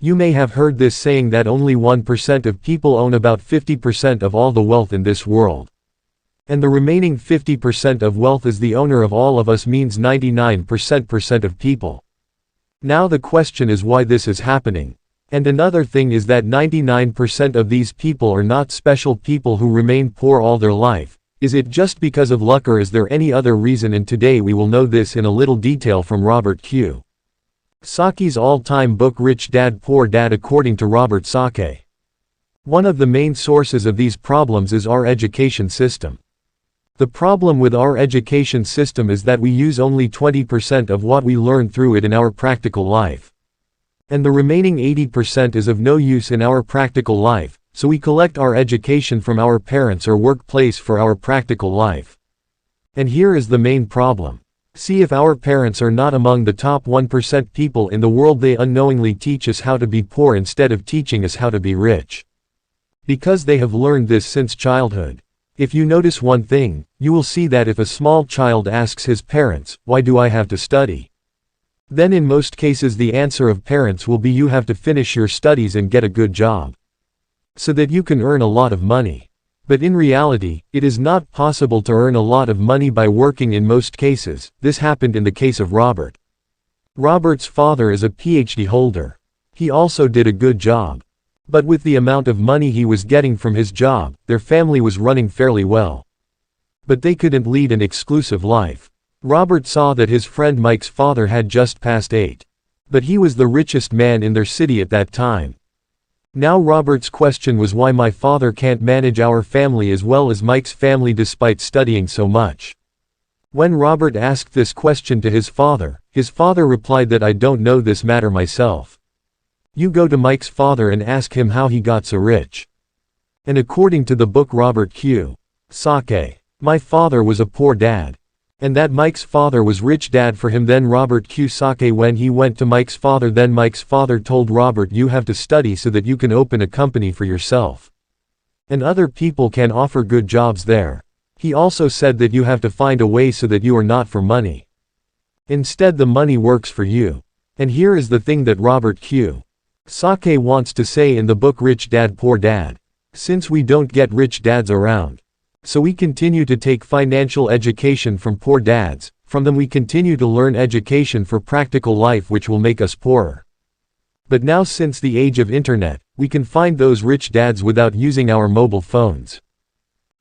You may have heard this saying that only 1% of people own about 50% of all the wealth in this world. And the remaining 50% of wealth is the owner of all of us means 99% of people. Now the question is why this is happening. And another thing is that 99% of these people are not special people who remain poor all their life. Is it just because of luck or is there any other reason? And today we will know this in a little detail from Robert Kiyosaki's all-time book Rich Dad Poor Dad. According to Robert Sake, one of the main sources of these problems is our education system. The problem with our education system is that we use only 20% of what we learn through it in our practical life. And the remaining 80% is of no use in our practical life, so we collect our education from our parents or workplace for our practical life. And here is the main problem. See, if our parents are not among the top 1% people in the world, they unknowingly teach us how to be poor instead of teaching us how to be rich. Because they have learned this since childhood. If you notice one thing, you will see that if a small child asks his parents, "Why do I have to study?" then in most cases the answer of parents will be, "You have to finish your studies and get a good job, so that you can earn a lot of money." But in reality, it is not possible to earn a lot of money by working in most cases. This happened in the case of Robert. Robert's father is a PhD holder. He also did a good job. But with the amount of money he was getting from his job, their family was running fairly well. But they couldn't lead an exclusive life. Robert saw that his friend Mike's father had just passed 8. But he was the richest man in their city at that time. Now Robert's question was, why my father can't manage our family as well as Mike's family despite studying so much? When Robert asked this question to his father replied that, "I don't know this matter myself. You go to Mike's father and ask him how he got so rich." And according to the book Robert Kiyosaki, my father was a poor dad. And that Mike's father was rich dad for him. Then Robert Kiyosaki, when he went to Mike's father, then Mike's father told Robert, "You have to study so that you can open a company for yourself. And other people can offer good jobs there." He also said that you have to find a way so that you are not for money. Instead the money works for you. And here is the thing that Robert Kiyosaki wants to say in the book Rich Dad Poor Dad. Since we don't get rich dads around, so we continue to take financial education from poor dads, from them we continue to learn education for practical life which will make us poorer. But now since the age of internet, we can find those rich dads without using our mobile phones.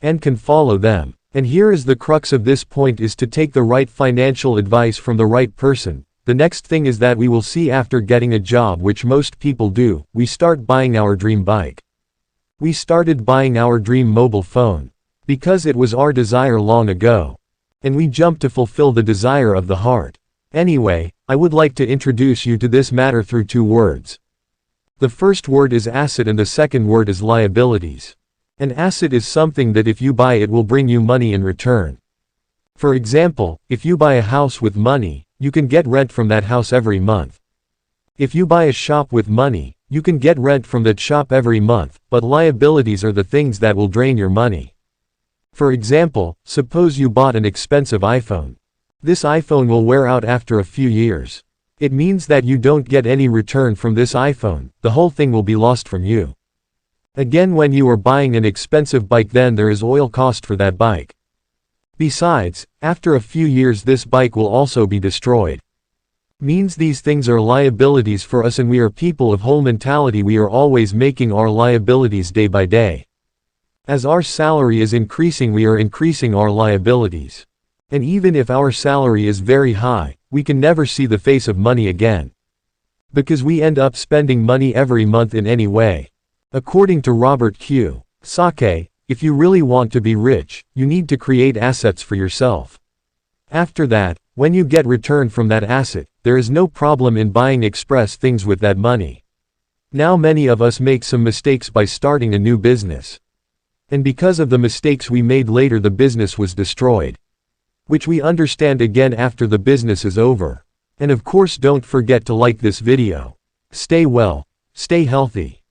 And can follow them. And here is the crux of this point, is to take the right financial advice from the right person. The next thing is that we will see after getting a job, which most people do, we start buying our dream bike. We started buying our dream mobile phone. Because it was our desire long ago. And we jumped to fulfill the desire of the heart. Anyway, I would like to introduce you to this matter through 2 words. The first word is asset and the second word is liabilities. An asset is something that if you buy it will bring you money in return. For example, if you buy a house with money, you can get rent from that house every month. If you buy a shop with money, you can get rent from that shop every month, but liabilities are the things that will drain your money. For example, suppose you bought an expensive iPhone. This iPhone will wear out after a few years. It means that you don't get any return from this iPhone, the whole thing will be lost from you. Again, when you are buying an expensive bike, then there is oil cost for that bike. Besides, after a few years this bike will also be destroyed. Means these things are liabilities for us, and we are people of whole mentality. We are always making our liabilities day by day. As our salary is increasing, we are increasing our liabilities. And even if our salary is very high, we can never see the face of money again. Because we end up spending money every month in any way. According to Robert Kiyosaki, if you really want to be rich, you need to create assets for yourself. After that, when you get return from that asset, there is no problem in buying express things with that money. Now many of us make some mistakes by starting a new business. And because of the mistakes we made later, the business was destroyed. Which we understand again after the business is over. And of course don't forget to like this video. Stay well, stay healthy.